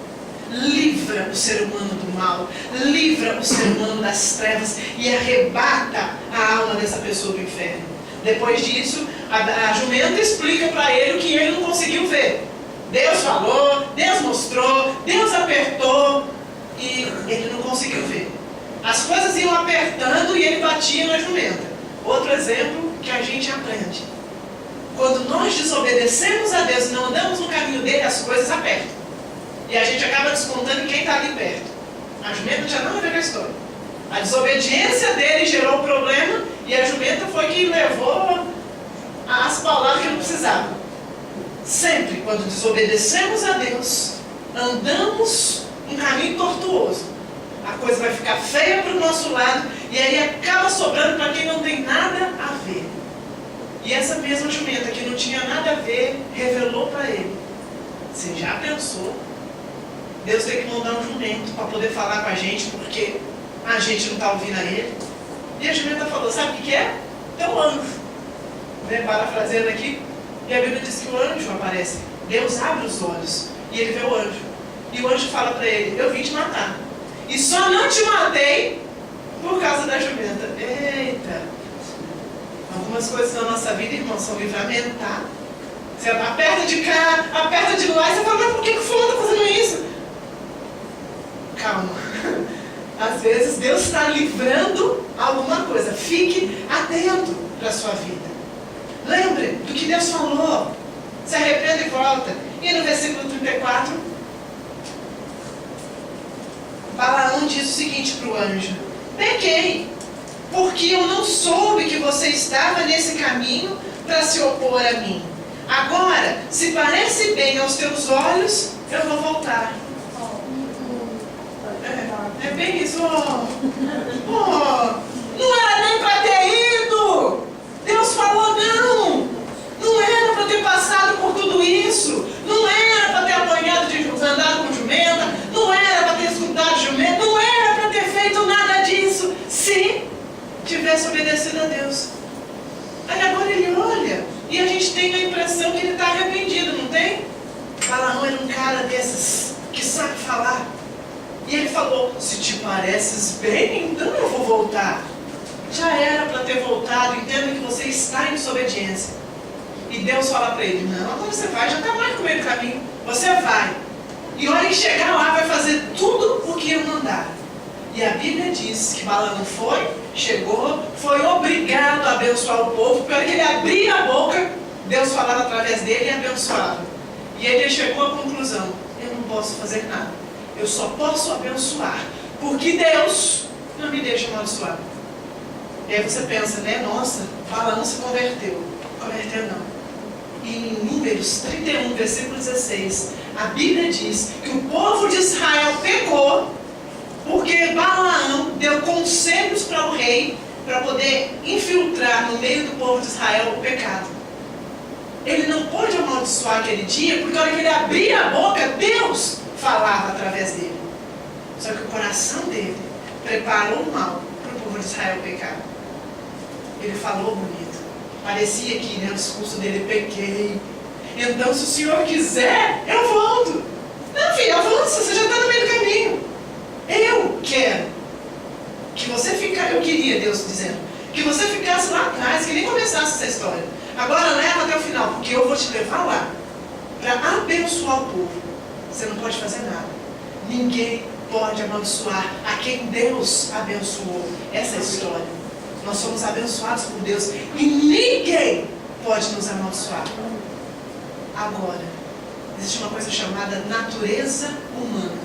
Livra o ser humano do mal, livra o ser humano das trevas e arrebata a alma dessa pessoa do inferno. Depois disso, a jumenta explica para ele o que ele não conseguiu ver. Deus falou, Deus mostrou, Deus apertou e ele não conseguiu ver. As coisas iam apertando e ele batia na jumenta. Outro exemplo que a gente aprende. Quando nós desobedecemos a Deus e não andamos no caminho dele, as coisas apertam. E a gente acaba descontando em quem está ali perto. A jumenta não tinha nada a ver com a história. A desobediência dele gerou o problema e a jumenta foi que levou as palavras que não precisava. Sempre, quando desobedecemos a Deus, andamos um caminho tortuoso. A coisa vai ficar feia para o nosso lado e aí acaba sobrando para quem não tem nada a ver. E essa mesma jumenta que não tinha nada a ver, revelou para ele. Você já pensou? Deus tem que mandar um jumento para poder falar com a gente, porque a gente não está ouvindo a ele. E a jumenta falou, sabe o que é? É um anjo. Parafraseando aqui, e a Bíblia diz que o anjo aparece. Deus abre os olhos e ele vê o anjo. E o anjo fala para ele, eu vim te matar. E só não te matei por causa da jumenta. Eita! Algumas coisas na nossa vida, irmão, são livramento, tá? Você aperta de cá, aperta de lá, e você fala, mas por que o fulano está fazendo isso? Calma. Às vezes Deus está livrando alguma coisa. Fique atento para a sua vida. Lembre do que Deus falou. Se arrependa e volta. E no versículo 34, Balaão diz o seguinte para o anjo: pequei, porque eu não soube que você estava nesse caminho para se opor a mim. Agora, se parece bem aos teus olhos, eu vou voltar. É bem isso. Não era nem para ter ido. Deus falou não. Não era para ter passado por tudo isso. Não era para ter apanhado de andado com jumenta. Não era para ter escutado jumenta. Não era para ter feito nada disso. Se tivesse obedecido a Deus. Aí agora ele olha e a gente tem a impressão que ele está arrependido, não tem? Balaão era um cara desses que sabe falar. E ele falou, se te pareces bem, então eu vou voltar. Já era para ter voltado, entenda que você está em desobediência. E Deus fala para ele, não, agora você vai, já está mais no meio do caminho. Você vai. E olha que chegar lá vai fazer tudo o que eu mandar. E a Bíblia diz que Balaão foi, chegou, foi obrigado a abençoar o povo, porque ele abria a boca, Deus falava através dele e abençoava. E ele chegou à conclusão, eu não posso fazer nada. Eu só posso abençoar, porque Deus não me deixa amaldiçoar. E aí você pensa, né? Nossa, Balaão se converteu. Converteu não. E em Números 31, versículo 16, a Bíblia diz que o povo de Israel pecou, porque Balaão deu conselhos para o rei, para poder infiltrar no meio do povo de Israel o pecado. Ele não pôde amaldiçoar aquele dia, porque a hora que ele abria a boca, Deus falava através dele. Só que o coração dele preparou o mal para o povo de Israel pecar. Ele falou bonito. Parecia que, né, o discurso dele, pequei. Então, se o Senhor quiser, eu volto. Não, filho, avança, você já está no meio do caminho. Eu quero que você ficasse, eu queria, Deus dizendo, que você ficasse lá atrás, que nem começasse essa história. Agora leva até o final, porque eu vou te levar lá para abençoar o povo. Você não pode fazer nada. Ninguém pode abençoar a quem Deus abençoou. Essa é a história. Nós somos abençoados por Deus e ninguém pode nos amaldiçoar. Agora, existe uma coisa chamada natureza humana.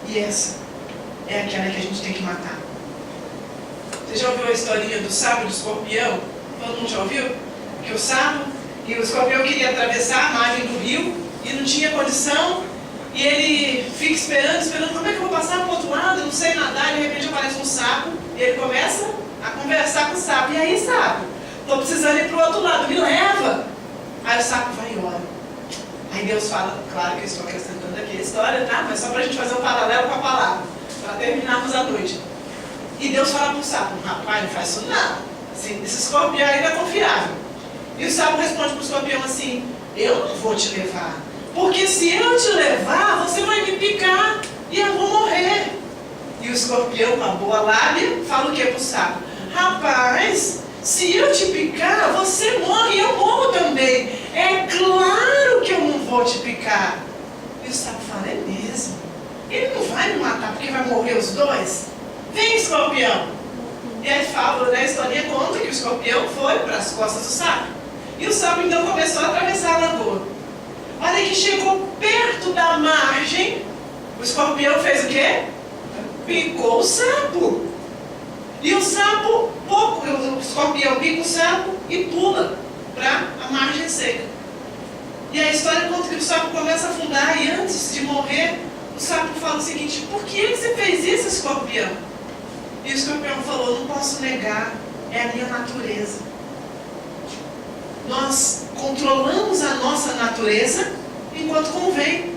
E essa é aquela que a gente tem que matar. Você já ouviu a historinha do sapo e do escorpião? Todo mundo já ouviu? Que o sapo e o escorpião queriam atravessar a margem do rio e não tinha condição. E ele fica esperando, como é que eu vou passar para o outro lado? Eu não sei nadar, e de repente aparece um sapo. E ele começa a conversar com o sapo. E aí, sapo, estou precisando ir para o outro lado, me leva. Aí o sapo vai e ora. Aí Deus fala, claro que eu estou acrescentando aqui a história, tá? Mas só para a gente fazer um paralelo com a palavra, para terminarmos a noite. E Deus fala para o sapo, rapaz, não faz isso não. Assim, esse escorpião ainda é confiável. E o sapo responde para o escorpião assim, eu não vou te levar. Porque se eu te levar, você vai me picar e eu vou morrer. E o escorpião, com a boa lábia, fala o que para o sapo? Rapaz, se eu te picar, você morre e eu morro também. É claro que eu não vou te picar. E o sapo fala, é mesmo? Ele não vai me matar porque vai morrer os dois? Vem, escorpião. E aí fala, né, a historinha conta que o escorpião foi para as costas do sapo. E o sapo então começou a atravessar a lagoa. Olha que chegou perto da margem, o escorpião fez o quê? Picou o sapo. E o sapo, o escorpião pica o sapo e pula para a margem seca. E a história conta que o sapo começa a afundar e antes de morrer, o sapo fala o seguinte, por que você fez isso, escorpião? E o escorpião falou, não posso negar, é a minha natureza. Nós controlamos a nossa natureza enquanto convém.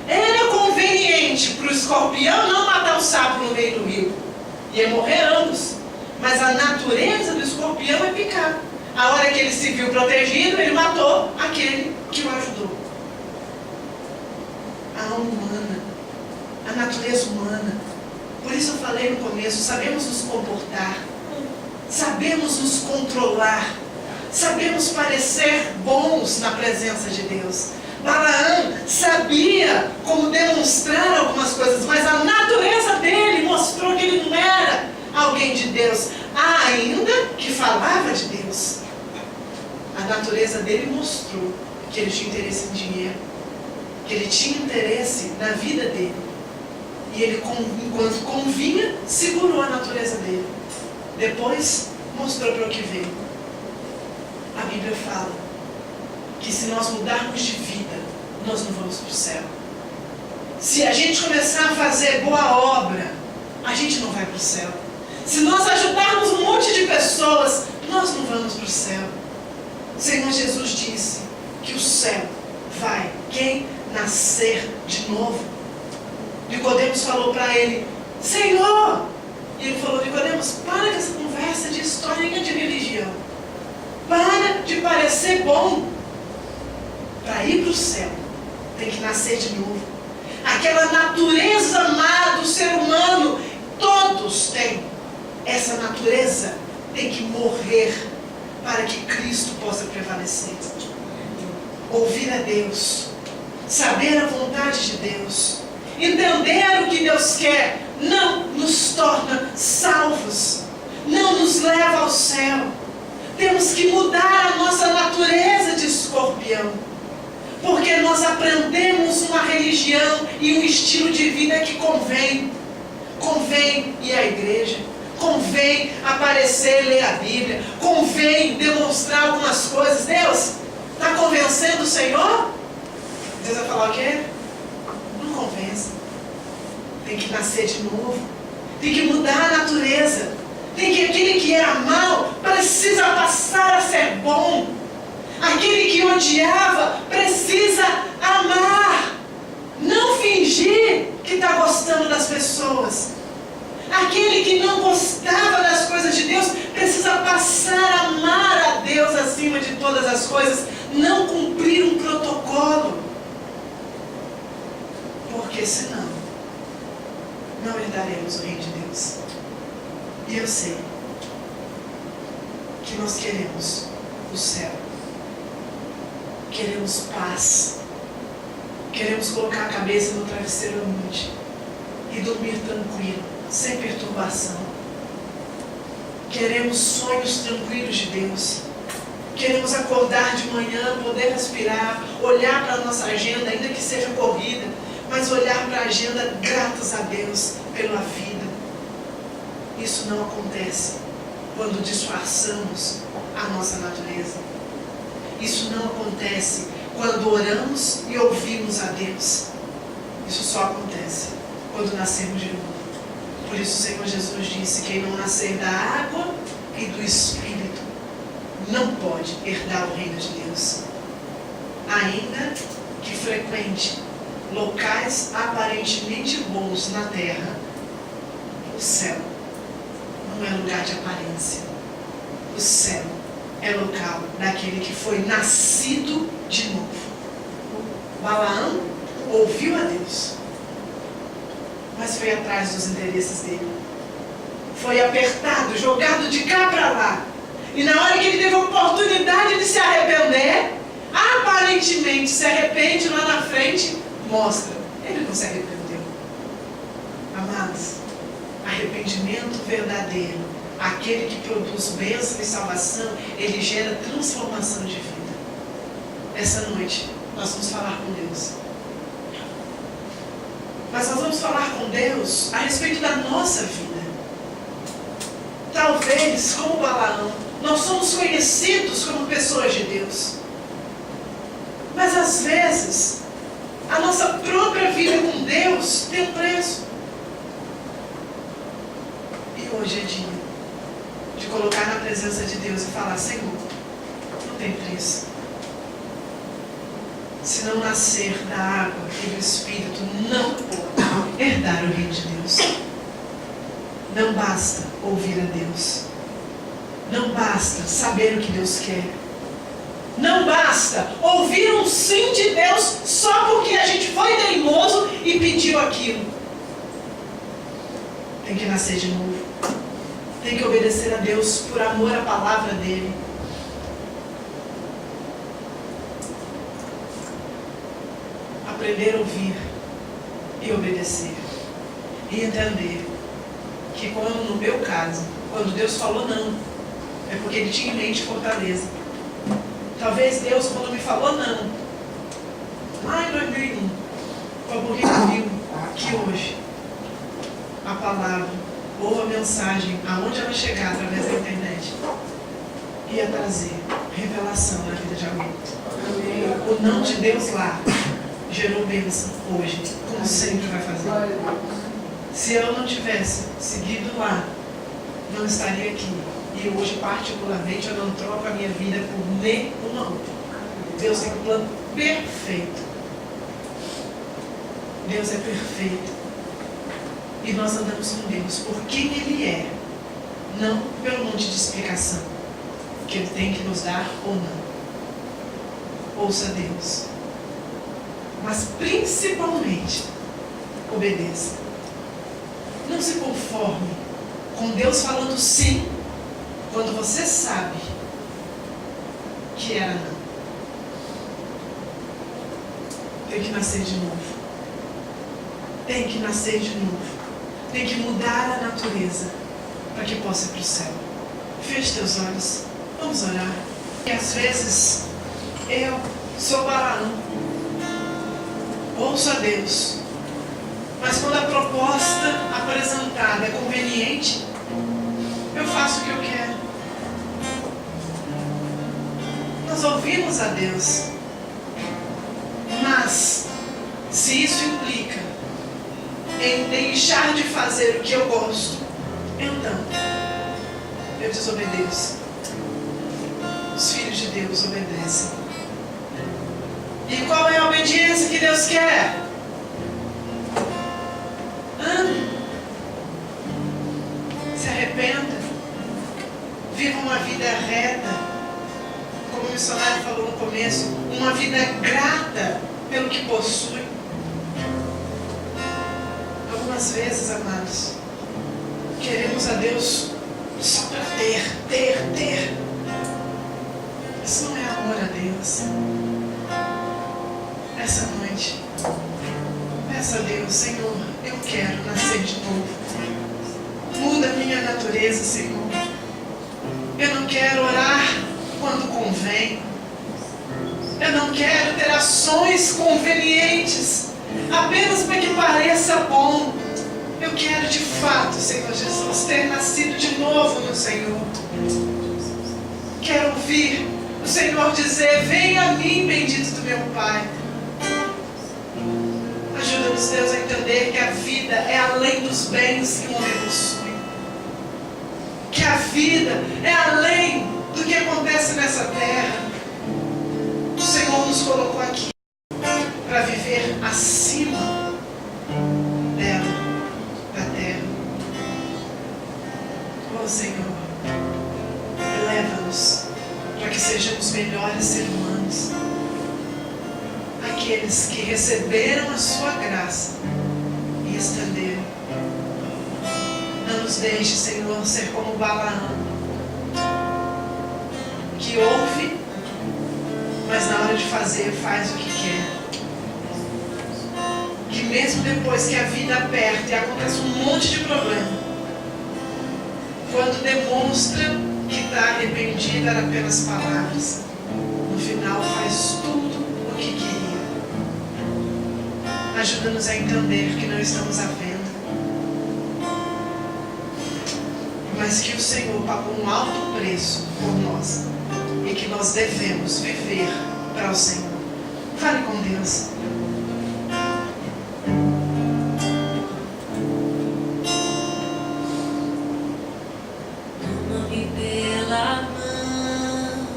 Era conveniente para o escorpião não matar o sapo no meio do rio. Ia morrer ambos. Mas a natureza do escorpião é picar. A hora que ele se viu protegido, ele matou aquele que o ajudou. A alma humana, a natureza humana. Por isso eu falei no começo, sabemos nos comportar, sabemos nos controlar, sabemos parecer bons na presença de Deus. Balaão sabia como demonstrar algumas coisas, mas a natureza dele mostrou que ele não era alguém de Deus, ainda que falava de Deus. A natureza dele mostrou que ele tinha interesse em dinheiro, que ele tinha interesse na vida dele. E ele, enquanto convinha, segurou a natureza dele. Depois mostrou para o que veio. A Bíblia fala que se nós mudarmos de vida, nós não vamos para o céu. Se a gente começar a fazer boa obra, a gente não vai para o céu. Se nós ajudarmos um monte de pessoas, nós não vamos para o céu. O Senhor Jesus disse que o céu vai quem nascer de novo. Nicodemos falou para ele, Senhor! E ele falou, Nicodemos, para com essa conversa de historinha de religião. Para de parecer bom. Para ir para o céu, tem que nascer de novo. Aquela natureza má do ser humano, todos têm. Essa natureza tem que morrer para que Cristo possa prevalecer. Ouvir a Deus, saber a vontade de Deus, entender o que Deus quer, não nos torna salvos, não nos leva ao céu. Temos que mudar a nossa natureza de escorpião, porque nós aprendemos uma religião e um estilo de vida que convém ir à igreja, convém aparecer, ler a Bíblia, convém demonstrar algumas coisas. Deus, está convencendo o Senhor? Deus vai falar o quê? Não convence. Tem que nascer de novo, tem que mudar a natureza, tem que aquele que era mal precisa passar a ser bom, aquele que odiava precisa amar, não fingir que está gostando das pessoas. Aquele que não gostava das coisas de Deus precisa passar as coisas, não cumprir um protocolo. Porque senão, não herdaremos o reino de Deus. E eu sei que nós queremos o céu. Queremos paz. Queremos colocar a cabeça no travesseiro à noite e dormir tranquilo, sem perturbação. Queremos sonhos tranquilos de Deus. Queremos acordar de manhã, poder respirar, olhar para a nossa agenda, ainda que seja corrida, mas olhar para a agenda gratos a Deus pela vida. Isso não acontece quando disfarçamos a nossa natureza. Isso não acontece quando oramos e ouvimos a Deus. Isso só acontece quando nascemos de novo. Por isso o Senhor Jesus disse: quem não nascer da água e do Espírito não pode herdar o reino de Deus. Ainda que frequente locais aparentemente bons na terra, o céu não é lugar de aparência. O céu é local daquele que foi nascido de novo. Balaão ouviu a Deus, mas foi atrás dos interesses dele. Foi apertado, jogado de cá para lá. E na hora que ele teve a oportunidade de se arrepender, aparentemente se arrepende lá na frente, mostra. Ele não se arrependeu. Amados, arrependimento verdadeiro, aquele que produz bênção e salvação, ele gera transformação de vida. Essa noite nós vamos falar com Deus. Mas nós vamos falar com Deus a respeito da nossa vida. Talvez, como Balaão, nós somos conhecidos como pessoas de Deus. Mas às vezes, a nossa própria vida com Deus tem um preço. E hoje é dia de colocar na presença de Deus e falar: Senhor, não tem preço. Se não nascer da água e do Espírito, não pode herdar o reino de Deus. Não basta ouvir a Deus. Não basta saber o que Deus quer. Não basta ouvir um sim de Deus só porque a gente foi teimoso e pediu aquilo. Tem que nascer de novo. Tem que obedecer a Deus por amor à palavra dele. Aprender a ouvir e obedecer. E entender que quando, no meu caso, quando Deus falou não, é porque Ele tinha em mente fortaleza. Talvez Deus, quando me falou não, lá em 2001, foi porque Ele viu que hoje a palavra ou a mensagem, aonde ela chegar através da internet, ia trazer revelação na vida de alguém. O não de Deus lá gerou bênção hoje, como sempre vai fazer. Se eu não tivesse seguido lá, não estaria aqui. E hoje, particularmente, eu não troco a minha vida por nenhuma outra. Deus tem um plano perfeito. Deus é perfeito. E nós andamos com Deus por quem Ele é, não pelo monte de explicação que Ele tem que nos dar ou não. Ouça Deus. Mas principalmente, obedeça. Não se conforme com Deus falando sim, quando você sabe que era não. Tem que nascer de novo. Tem que nascer de novo. Tem que mudar a natureza para que possa ir para o céu. Feche teus olhos. Vamos orar. E às vezes eu sou Balaão. Ouço a Deus. Mas quando a proposta apresentada é conveniente, eu faço o que eu quero. Nós ouvimos a Deus. Mas, se isso implica em deixar de fazer o que eu gosto, então, eu desobedeço. Os filhos de Deus obedecem. E qual é a obediência que Deus quer? Se arrependa. Viva uma vida reta, como o missionário falou no começo, uma vida grata pelo que possui. Algumas vezes, amados, queremos a Deus só para ter. Isso não é amor a Deus. Essa noite, peça a Deus: Senhor, eu quero nascer de novo. Muda a minha natureza, Senhor. Eu não quero orar quando convém. Eu não quero ter ações convenientes apenas para que pareça bom. Eu quero de fato, Senhor Jesus, ter nascido de novo no Senhor. Quero ouvir o Senhor dizer: venha a mim, bendito do meu Pai. Ajuda-nos, Deus, a entender que a vida é além dos bens que um homem possui. Que a vida é além do que acontece nessa terra. O Senhor nos colocou aqui para viver acima dela, da terra. Oh Senhor, eleva-nos para que sejamos melhores seres humanos. Aqueles que receberam a sua graça e estenderam. Não nos deixe, Senhor, ser como Balaão, que ouve, mas na hora de fazer faz o que quer. Que mesmo depois que a vida aperta e acontece um monte de problema, quando demonstra que está arrependido, era apenas palavras, no final faz tudo o que queria. Ajuda-nos a entender que não estamos à venda, mas que o Senhor pagou um alto preço por nós e que nós devemos viver para o Senhor. Fale com Deus. Toma-me pela mão,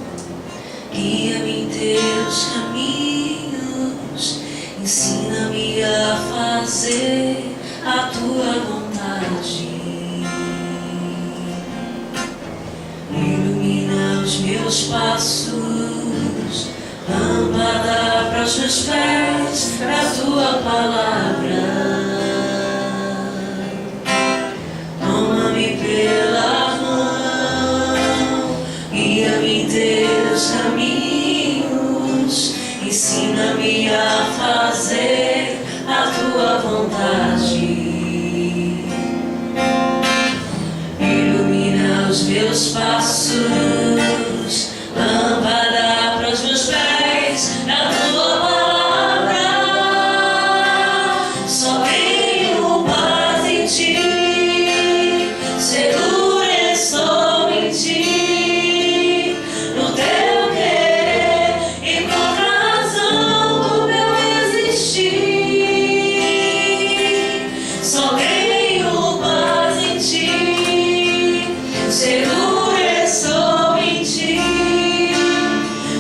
guia-me em teus caminhos, ensina-me a fazer a tua vontade. Ilumina os meus passos, lâmpada para os meus pés, para a tua palavra. Toma-me pela mão, guia-me em teus caminhos, ensina-me a fazer a tua vontade. Ilumina os meus passos, lâmpada para os meus pés, na tua palavra. Só tenho paz em ti, segura estou em ti, no teu querer encontro a razão do meu existir. Só tenho paz em ti, segura estou em ti,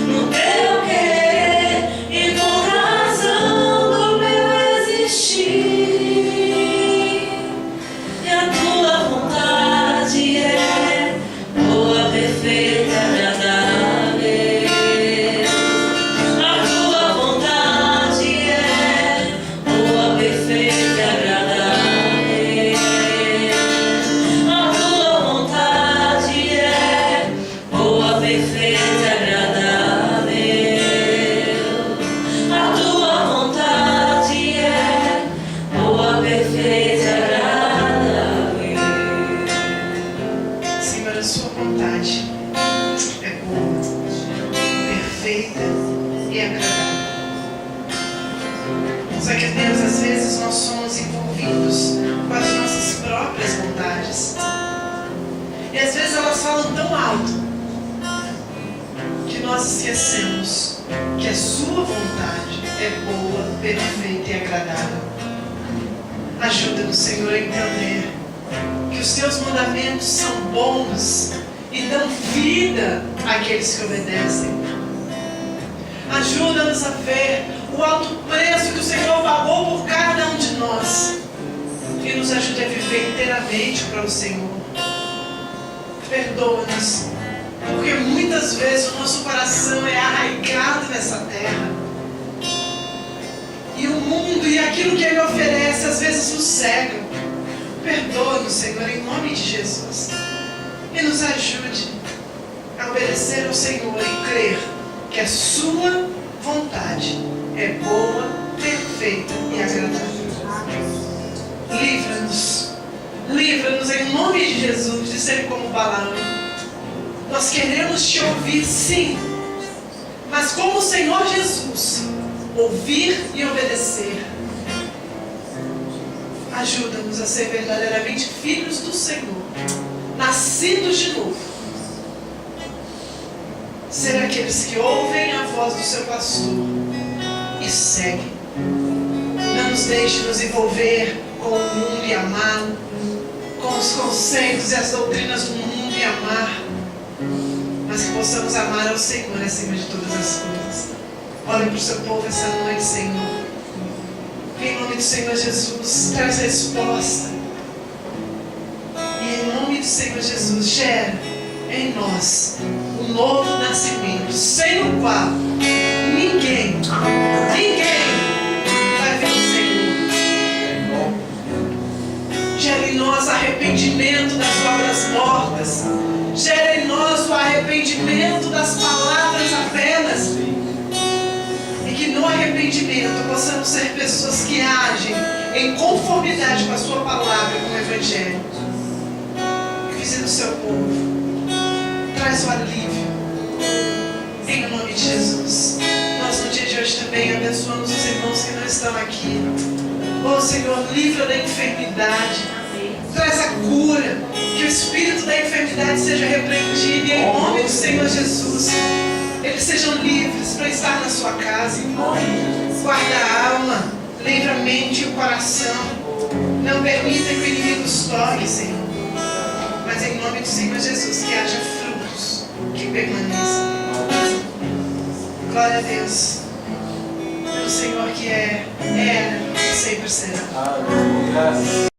no teu querer encontro a razão do meu existir. E a tua vontade é boa, perfeita e agradável. A tua vontade é boa, perfeita e agradável. A tua vontade é boa, perfeita e agradável. A tua vontade é boa, perfeita e agradável. Senhor, a sua vontade é boa, perfeita e agradável. Só que, Deus, às vezes nós somos envolvidos com as nossas próprias vontades. E às vezes elas falam tão alto que nós esquecemos que a sua vontade é boa, perfeita e agradável. Ajuda-nos, Senhor, a entender que os teus mandamentos são bons e dão vida àqueles que obedecem. Ajuda-nos a ver o alto preço que o Senhor pagou por cada um de nós e nos ajude a viver inteiramente para o Senhor. Perdoa-nos, porque muitas muitas vezes o nosso coração é arraigado nessa terra. E o mundo e aquilo que Ele oferece às vezes nos cegam. Perdoa-nos, Senhor, em nome de Jesus. E nos ajude a obedecer ao Senhor e crer que a Sua vontade é boa, perfeita e agradável. Livra-nos. Livra-nos em nome de Jesus de ser como Balaão. Nós queremos Te ouvir, sim, mas como o Senhor Jesus, ouvir e obedecer. Ajuda-nos a ser verdadeiramente filhos do Senhor, nascidos de novo. Ser aqueles que ouvem a voz do Seu pastor e seguem. Não nos deixe nos envolver com o mundo e amá-lo, com os conceitos e as doutrinas do mundo e amar, mas que possamos amar ao Senhor acima de todas as coisas. Olha para o Seu povo essa noite, Senhor. Em nome do Senhor Jesus, traz resposta. E em nome do Senhor Jesus, gera em nós um novo nascimento, sem o qual ninguém vai ver o Senhor. Gera em nós arrependimento das obras mortas. Gera em nós o arrependimento das palavras apenas. E que no arrependimento possamos ser pessoas que agem em conformidade com a Sua palavra, com o Evangelho. Visita o Seu povo. Traz o alívio. Em nome de Jesus. Nós no dia de hoje também abençoamos os irmãos que não estão aqui. Oh Senhor, livra da enfermidade. Traz a cura. Que o espírito da enfermidade seja repreendido. E em nome do Senhor Jesus, eles sejam livres para estar na sua casa. Guarda a alma, livra a mente e o coração. Não permita que o inimigo os toque, Senhor. Mas em nome do Senhor Jesus, que haja frutos que permaneçam. Glória a Deus. O Senhor que era e sempre será. Aleluia.